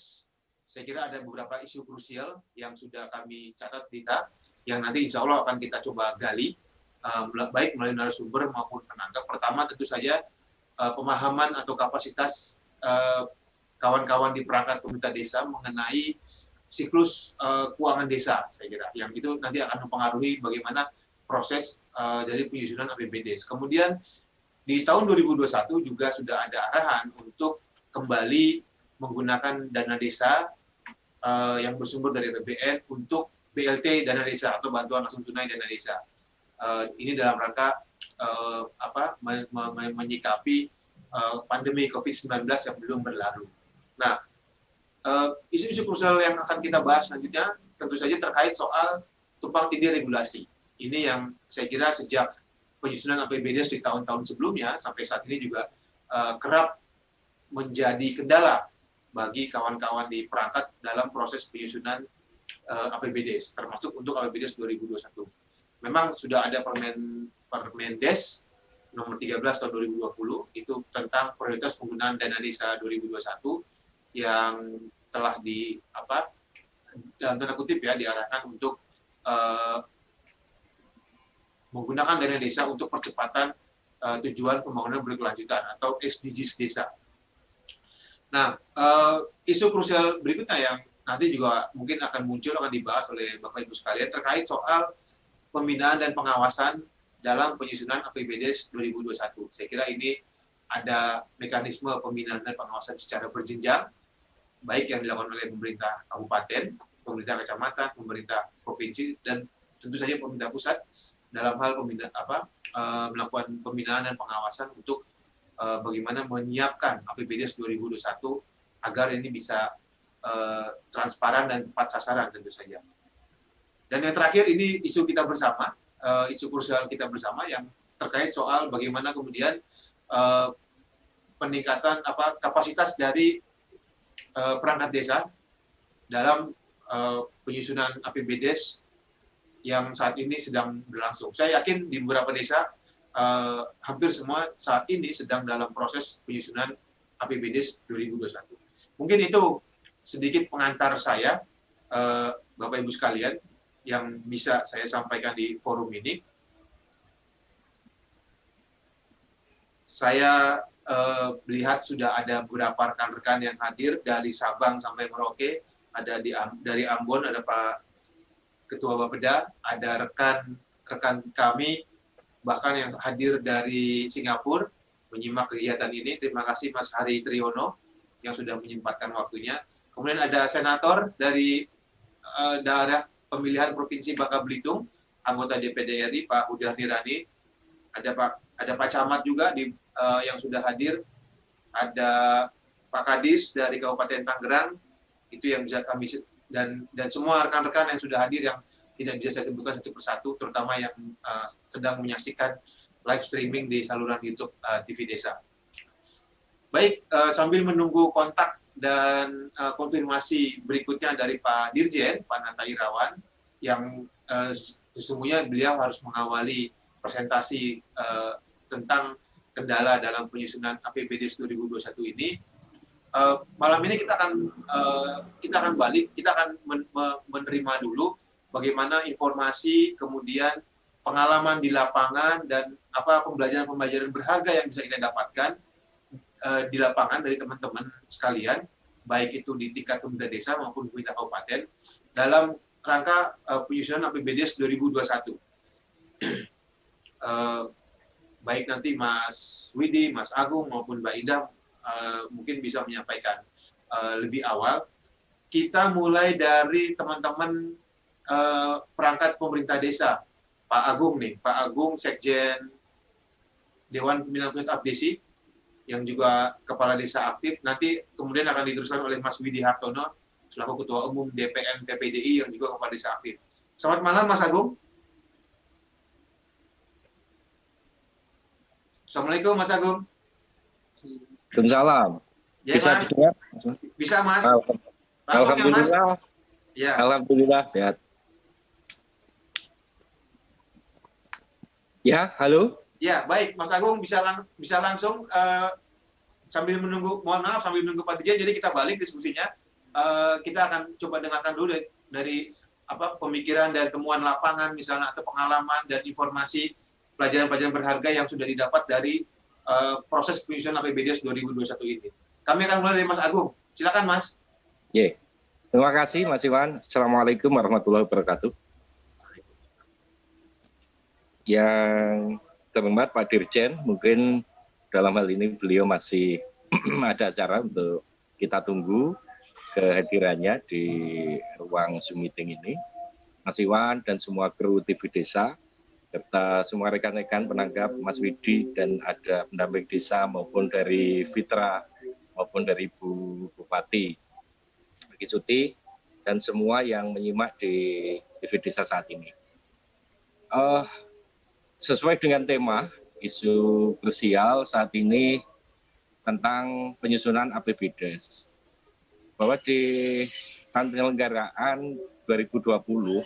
proses. Saya kira ada beberapa isu krusial yang sudah kami catat kita, yang nanti insya Allah akan kita coba gali, baik melalui narasumber maupun penanggap. Pertama tentu saja pemahaman atau kapasitas kawan-kawan di perangkat pemerintah desa mengenai siklus keuangan desa, saya kira. Yang itu nanti akan mempengaruhi bagaimana proses dari penyusunan APBD. Kemudian di tahun 2021 juga sudah ada arahan untuk kembali menggunakan dana desa yang bersumber dari APBN untuk BLT dana desa atau bantuan langsung tunai dana desa. Ini dalam rangka menyikapi pandemi COVID-19 yang belum berlalu. Nah, isu-isu krusial yang akan kita bahas selanjutnya tentu saja terkait soal tumpang tindih regulasi. Ini yang saya kira sejak penyusunan APBD di tahun-tahun sebelumnya sampai saat ini juga kerap menjadi kendala bagi kawan-kawan di perangkat dalam proses penyusunan APBD, termasuk untuk APBD 2021. Memang sudah ada Permendes nomor 13 tahun 2020 itu tentang prioritas penggunaan dana desa 2021 yang telah dalam tanda kutip ya diarahkan untuk menggunakan dana desa untuk percepatan tujuan pembangunan berkelanjutan atau SDGs desa. Nah, isu krusial berikutnya yang nanti juga mungkin akan muncul, akan dibahas oleh Bapak Ibu sekalian terkait soal pembinaan dan pengawasan dalam penyusunan APBD 2021. Saya kira ini ada mekanisme pembinaan dan pengawasan secara berjenjang, baik yang dilakukan oleh pemerintah kabupaten, pemerintah kecamatan, pemerintah provinsi, dan tentu saja pemerintah pusat dalam hal melakukan pembinaan dan pengawasan untuk bagaimana menyiapkan APBD 2021 agar ini bisa transparan dan tepat sasaran tentu saja. Dan yang terakhir ini isu kita bersama, isu krusial kita bersama yang terkait soal bagaimana kemudian peningkatan kapasitas dari perangkat desa dalam penyusunan APBD yang saat ini sedang berlangsung. Saya yakin di beberapa desa hampir semua saat ini sedang dalam proses penyusunan APBD 2021. Mungkin itu sedikit pengantar saya, Bapak Ibu sekalian, yang bisa saya sampaikan di forum ini. Saya melihat sudah ada beberapa rekan-rekan yang hadir dari Sabang sampai Merauke, ada dari Ambon ada Pak Ketua Bapeda, ada rekan kami bahkan yang hadir dari Singapura menyimak kegiatan ini. Terima kasih Mas Hari Triyono yang sudah menyempatkan waktunya. Kemudian ada senator dari daerah pemilihan Provinsi Bangka Belitung, anggota DPD RI Pak Huda Nirani, ada Pak Camat juga yang sudah hadir, ada Pak Kadis dari Kabupaten Tangerang, itu yang bisa kami dan semua rekan-rekan yang sudah hadir yang tidak bisa saya sebutkan satu persatu, terutama yang sedang menyaksikan live streaming di saluran YouTube TV Desa. Baik, sambil menunggu kontak dan konfirmasi berikutnya dari Pak Dirjen, Pak Nata Irawan, yang sesungguhnya beliau harus mengawali presentasi tentang kendala dalam penyusunan APBD 2021 ini. Malam ini kita akan menerima dulu bagaimana informasi, kemudian pengalaman di lapangan dan pembelajaran berharga yang bisa kita dapatkan di lapangan dari teman-teman sekalian, baik itu di tingkat pemerintah desa maupun pemerintah kabupaten dalam rangka penyusunan APBD 2021. Baik nanti Mas Widi, Mas Agung maupun Mbak Ida mungkin bisa menyampaikan lebih awal. Kita mulai dari teman-teman perangkat pemerintah desa. Pak Agung nih, Pak Agung Sekjen Dewan Pembinaan Pusat Abdesi yang juga kepala desa aktif, nanti kemudian akan diteruskan oleh Mas Widi Hartono selaku Ketua Umum DPN PPDI yang juga kepala desa aktif. Selamat malam Mas Agung. Assalamualaikum Mas Agung. Waalaikumsalam. Ya, bisa Mas? dengar? Bisa Mas. Alhamdulillah. Ya. Alhamdulillah sehat. Ya, halo. Ya, baik Mas Agung bisa langsung sambil menunggu, mohon maaf sambil menunggu Pak Dirjen, jadi kita balik diskusinya. kita akan coba dengarkan dulu dari pemikiran dari temuan lapangan misalnya atau pengalaman dan informasi pelajaran-pelajaran berharga yang sudah didapat dari proses penyusunan APBDes 2021 ini. Kami akan mulai dari Mas Agung. Silakan Mas. Terima kasih Mas Iwan. Assalamualaikum warahmatullahi wabarakatuh. Yang terhormat Pak Dirjen, mungkin dalam hal ini beliau masih ada acara untuk kita tunggu kehadirannya di ruang Zoom meeting ini. Mas Iwan dan semua kru TV Desa, serta semua rekan-rekan penanggap, Mas Widi, dan ada pendamping desa maupun dari Fitra, maupun dari Bu Bupati, Bagi Suti, dan semua yang menyimak di TV Desa saat ini. Sesuai dengan tema, isu krusial saat ini tentang penyusunan APBDes. Bahwa di penyelenggaraan 2020,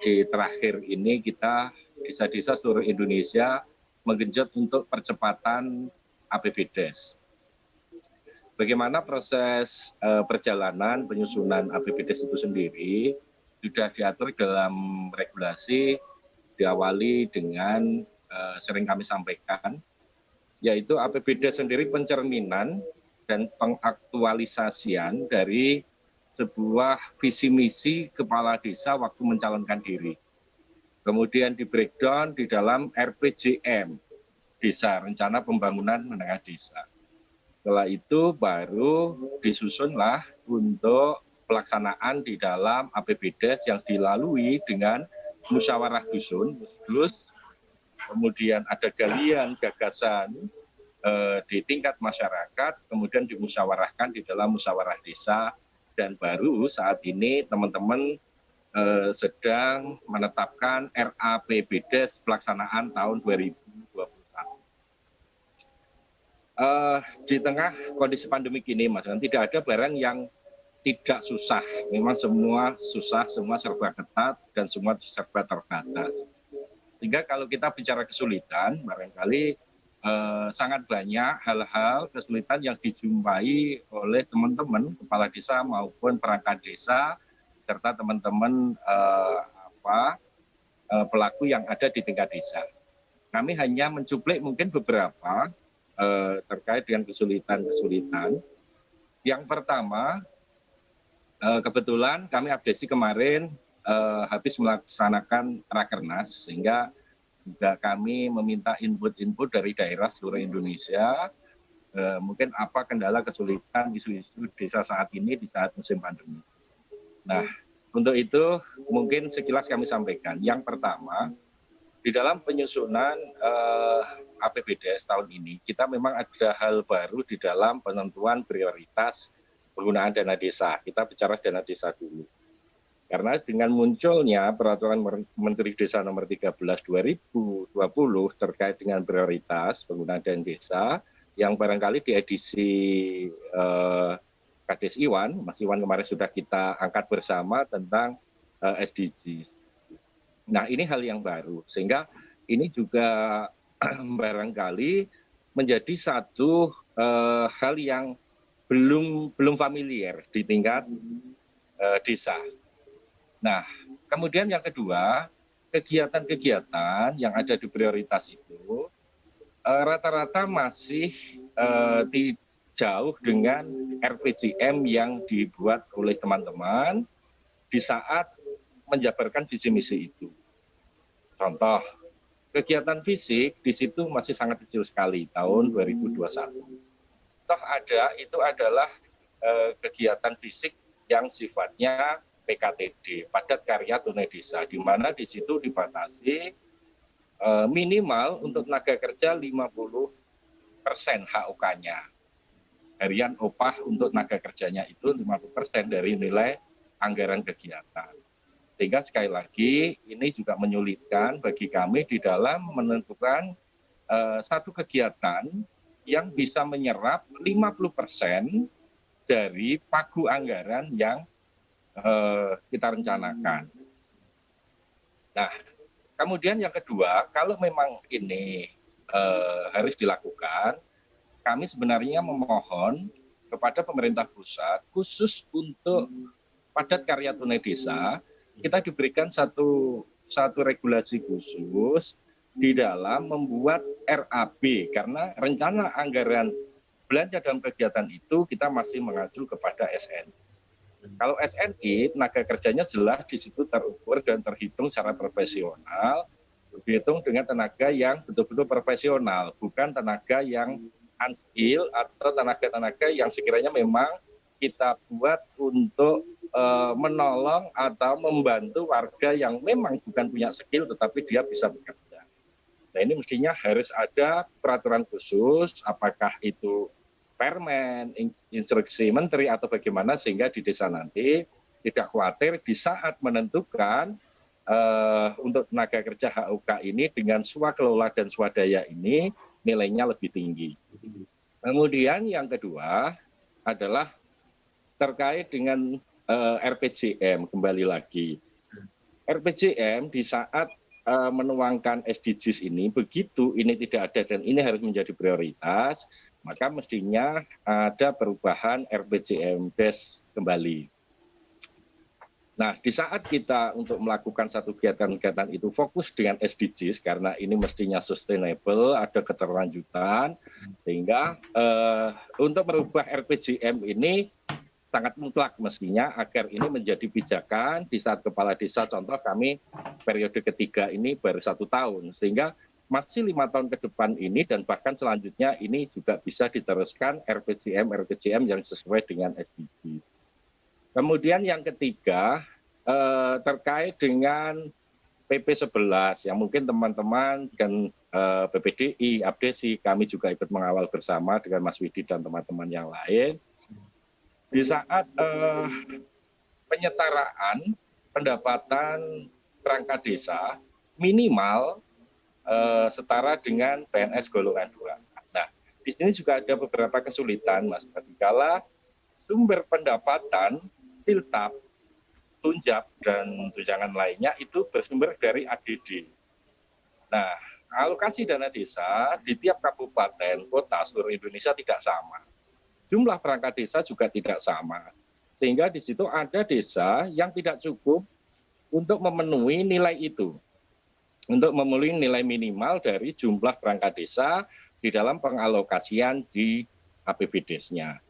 di terakhir ini kita desa-desa seluruh Indonesia menggenjot untuk percepatan APBDes. Bagaimana proses perjalanan penyusunan APBDes itu sendiri sudah diatur dalam regulasi, diawali dengan sering kami sampaikan, yaitu APBDes sendiri pencerminan dan pengaktualisasian dari sebuah visi misi kepala desa waktu mencalonkan diri. Kemudian di breakdown di dalam RPJM desa, Rencana Pembangunan Menengah Desa. Setelah itu baru disusunlah untuk pelaksanaan di dalam APBDes yang dilalui dengan musyawarah dusun, kemudian ada galian gagasan di tingkat masyarakat, kemudian dimusyawarahkan di dalam musyawarah desa, dan baru saat ini teman-teman sedang menetapkan RAPBDes pelaksanaan tahun 2021. Di tengah kondisi pandemik ini, Mas, tidak ada barang yang tidak susah. Memang semua susah, semua serba ketat, dan semua serba terbatas. Sehingga kalau kita bicara kesulitan, barangkali sangat banyak hal-hal kesulitan yang dijumpai oleh teman-teman kepala desa maupun perangkat desa serta teman-teman pelaku yang ada di tingkat desa. Kami hanya mencuplik mungkin beberapa terkait dengan kesulitan-kesulitan. Yang pertama, kebetulan kami abdesi kemarin habis melaksanakan Rakernas, sehingga juga kami meminta input-input dari daerah seluruh Indonesia, mungkin apa kendala kesulitan isu-isu desa saat ini di saat musim pandemi. Nah, untuk itu mungkin sekilas kami sampaikan. Yang pertama, di dalam penyusunan APBDes tahun ini, kita memang ada hal baru di dalam penentuan prioritas penggunaan dana desa. Kita bicara dana desa dulu. Karena dengan munculnya Peraturan Menteri Desa Nomor 13 2020 terkait dengan prioritas penggunaan dana desa, yang barangkali di edisi Kades Iwan, Mas Iwan kemarin sudah kita angkat bersama tentang SDGs. Nah, ini hal yang baru, sehingga ini juga barangkali menjadi satu hal yang belum familiar di tingkat desa. Nah, kemudian yang kedua, kegiatan-kegiatan yang ada di prioritas itu rata-rata masih jauh dengan RPJM yang dibuat oleh teman-teman di saat menjabarkan visi misi itu. Contoh, kegiatan fisik di situ masih sangat kecil sekali tahun 2021. Toh itu adalah kegiatan fisik yang sifatnya PKTD, padat karya tunai desa, di mana di situ dibatasi minimal untuk tenaga kerja 50% HOK-nya. Harian upah untuk tenaga kerjanya itu 50% dari nilai anggaran kegiatan. Sehingga sekali lagi ini juga menyulitkan bagi kami di dalam menentukan satu kegiatan yang bisa menyerap 50% dari pagu anggaran yang kita rencanakan. Nah, kemudian yang kedua, kalau memang ini harus dilakukan, kami sebenarnya memohon kepada pemerintah pusat khusus untuk padat karya tunai desa, kita diberikan satu regulasi khusus di dalam membuat RAB, karena rencana anggaran belanja dalam kegiatan itu kita masih mengacu kepada SNI. Kalau SNI, tenaga kerjanya jelas di situ terukur dan terhitung secara profesional, dihitung dengan tenaga yang betul-betul profesional, bukan tenaga yang unskill atau tenaga-tenaga yang sekiranya memang kita buat untuk menolong atau membantu warga yang memang bukan punya skill tetapi dia bisa bekerja. Nah, ini mestinya harus ada peraturan khusus, apakah itu permen, instruksi menteri atau bagaimana, sehingga di desa nanti tidak khawatir di saat menentukan untuk tenaga kerja HUK ini dengan swakelola dan swadaya ini nilainya lebih tinggi. Kemudian yang kedua adalah terkait dengan RPJM, kembali lagi. RPJM di saat menuangkan SDGs ini, begitu ini tidak ada dan ini harus menjadi prioritas, maka mestinya ada perubahan RPJMDes kembali. Nah, di saat kita untuk melakukan satu kegiatan-kegiatan itu fokus dengan SDGs, karena ini mestinya sustainable, ada keterlanjutan, sehingga untuk merubah RPJM ini sangat mutlak mestinya agar ini menjadi pijakan di saat kepala desa, contoh kami periode ketiga ini baru 1 tahun, sehingga masih 5 tahun ke depan ini dan bahkan selanjutnya ini juga bisa diteruskan RPJM yang sesuai dengan SDGs. Kemudian yang ketiga terkait dengan PP 11 yang mungkin teman-teman dan PPDI, Abdesi, kami juga ikut mengawal bersama dengan Mas Widi dan teman-teman yang lain. Di saat penyetaraan pendapatan perangkat desa minimal setara dengan PNS golongan 2. Nah, di sini juga ada beberapa kesulitan, Mas. Ketika sumber pendapatan, siltap, tunjap, dan tunjangan lainnya itu bersumber dari ADD. Nah, alokasi dana desa di tiap kabupaten, kota, seluruh Indonesia tidak sama. Jumlah perangkat desa juga tidak sama. Sehingga di situ ada desa yang tidak cukup untuk memenuhi nilai itu. Untuk memenuhi nilai minimal dari jumlah perangkat desa di dalam pengalokasian di APBDes-nya.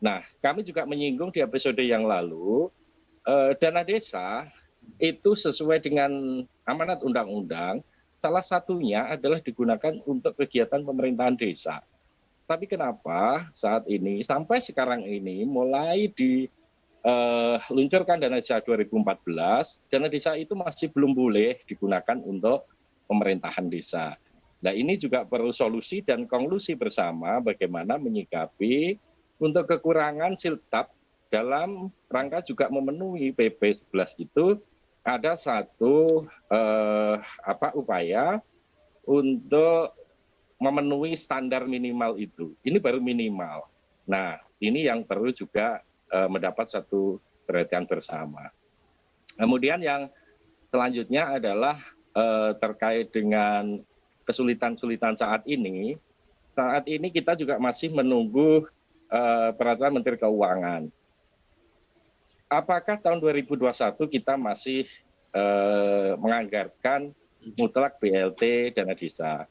Nah, kami juga menyinggung di episode yang lalu, dana desa itu sesuai dengan amanat undang-undang, salah satunya adalah digunakan untuk kegiatan pemerintahan desa. Tapi kenapa saat ini sampai sekarang ini mulai diluncurkan dana desa 2014, dana desa itu masih belum boleh digunakan untuk pemerintahan desa. Nah, ini juga perlu solusi dan konklusi bersama bagaimana menyikapi untuk kekurangan siltap dalam rangka juga memenuhi PP 11 itu ada satu upaya untuk memenuhi standar minimal itu. Ini baru minimal. Nah, ini yang perlu juga mendapat satu perhatian bersama. Kemudian yang selanjutnya adalah terkait dengan kesulitan-kesulitan saat ini. Saat ini kita juga masih menunggu peraturan Menteri Keuangan. Apakah tahun 2021 kita masih menganggarkan mutlak BLT dana desa?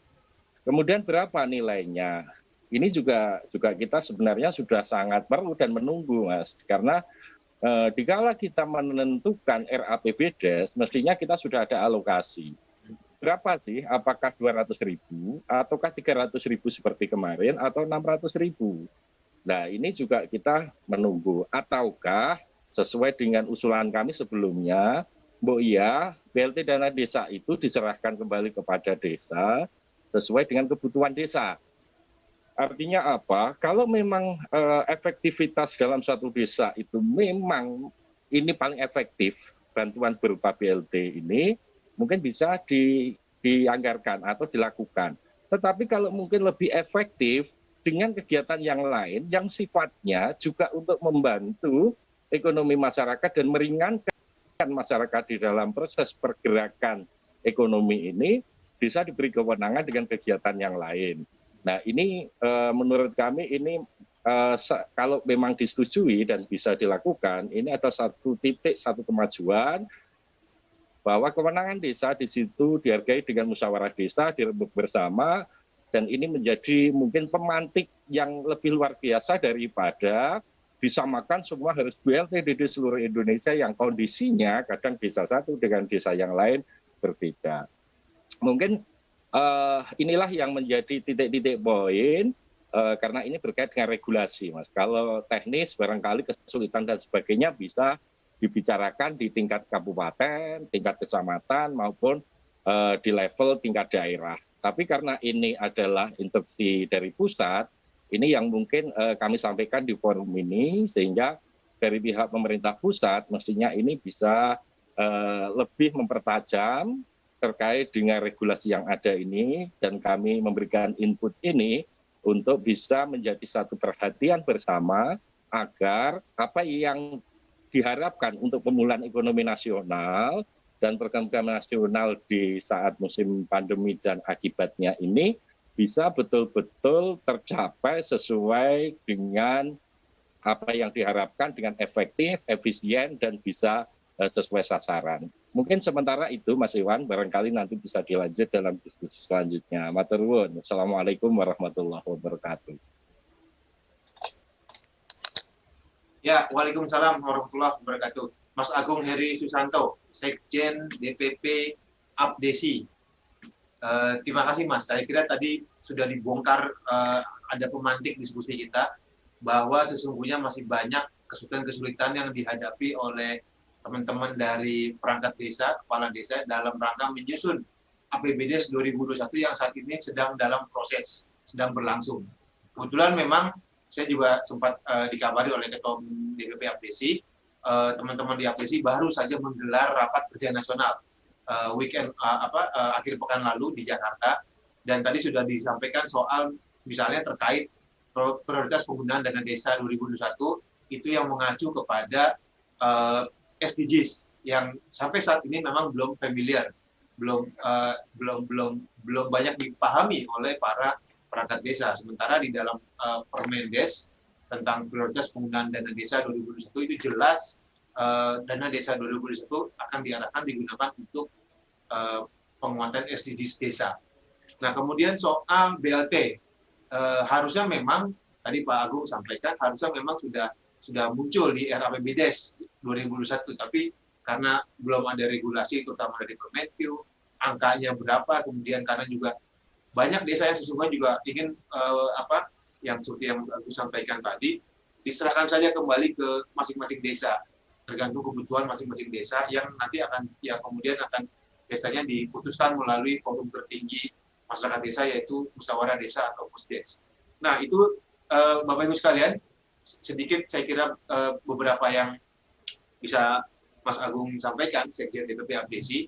Kemudian berapa nilainya? Ini juga kita sebenarnya sudah sangat perlu dan menunggu, Mas. Karena dikala kita menentukan RAPBDes, mestinya kita sudah ada alokasi. Berapa sih? Apakah 200.000 ataukah 300.000 seperti kemarin atau 600.000? Nah, ini juga kita menunggu. Ataukah sesuai dengan usulan kami sebelumnya, BLT dana desa itu diserahkan kembali kepada desa sesuai dengan kebutuhan desa. Artinya apa? Kalau memang efektivitas dalam satu desa itu memang ini paling efektif, bantuan berupa BLT ini mungkin bisa dianggarkan atau dilakukan. Tetapi kalau mungkin lebih efektif dengan kegiatan yang lain yang sifatnya juga untuk membantu ekonomi masyarakat dan meringankan masyarakat di dalam proses pergerakan ekonomi ini, bisa diberi kewenangan dengan kegiatan yang lain. Nah, ini menurut kami ini kalau memang disetujui dan bisa dilakukan, ini ada satu titik, satu kemajuan bahwa kewenangan desa di situ dihargai dengan musyawarah desa, dirembuk bersama, dan ini menjadi mungkin pemantik yang lebih luar biasa daripada disamakan semua harus BLT di seluruh Indonesia yang kondisinya kadang desa satu dengan desa yang lain berbeda. Mungkin inilah yang menjadi titik-titik poin, karena ini berkait dengan regulasi, Mas. Kalau teknis barangkali kesulitan dan sebagainya bisa dibicarakan di tingkat kabupaten, tingkat kecamatan maupun di level tingkat daerah. Tapi karena ini adalah instruksi dari pusat, ini yang mungkin kami sampaikan di forum ini, sehingga dari pihak pemerintah pusat mestinya ini bisa lebih mempertajam terkait dengan regulasi yang ada ini, dan kami memberikan input ini untuk bisa menjadi satu perhatian bersama agar apa yang diharapkan untuk pemulihan ekonomi nasional dan program-program nasional di saat musim pandemi dan akibatnya ini bisa betul-betul tercapai sesuai dengan apa yang diharapkan dengan efektif, efisien, dan bisa sesuai sasaran. Mungkin sementara itu Mas Iwan, barangkali nanti bisa dilanjut dalam diskusi selanjutnya. Matur nuwun. Assalamualaikum warahmatullahi wabarakatuh. Ya, Waalaikumsalam warahmatullahi wabarakatuh. Mas Agung Heri Susanto, Sekjen DPP Apdesi. Terima kasih Mas. Saya kira tadi sudah dibongkar, ada pemantik diskusi kita bahwa sesungguhnya masih banyak kesulitan-kesulitan yang dihadapi oleh teman-teman dari perangkat desa, kepala desa dalam rangka menyusun APBD 2021 yang saat ini sedang dalam proses, sedang berlangsung. Kebetulan memang saya juga sempat dikabari oleh Ketua DPP Apdesi, teman-teman di Apdesi baru saja menggelar rapat kerja nasional weekend akhir pekan lalu di Jakarta, dan tadi sudah disampaikan soal misalnya terkait prioritas penggunaan dana desa 2021 itu yang mengacu kepada SDGs yang sampai saat ini memang belum familiar, belum banyak dipahami oleh para perangkat desa. Sementara di dalam Permendes tentang prioritas penggunaan dana desa 2021 itu jelas dana desa 2021 akan diarahkan digunakan untuk penguatan SDGs desa. Nah, kemudian soal BLT, harusnya memang tadi Pak Agung sampaikan harusnya memang sudah muncul di RAPBDes 2021, tapi karena belum ada regulasi terutama dari Permenkyu, angkanya berapa, kemudian karena juga banyak desa yang sesungguhnya juga ingin yang seperti yang aku sampaikan tadi, diserahkan saja kembali ke masing-masing desa, tergantung kebutuhan masing-masing desa yang nanti akan kemudian akan biasanya diputuskan melalui forum tertinggi masyarakat desa, yaitu musyawarah desa atau Pusdes. Nah, itu Bapak Ibu sekalian, sedikit saya kira beberapa yang bisa Mas Agung sampaikan, Sekjen DPP Apdesi.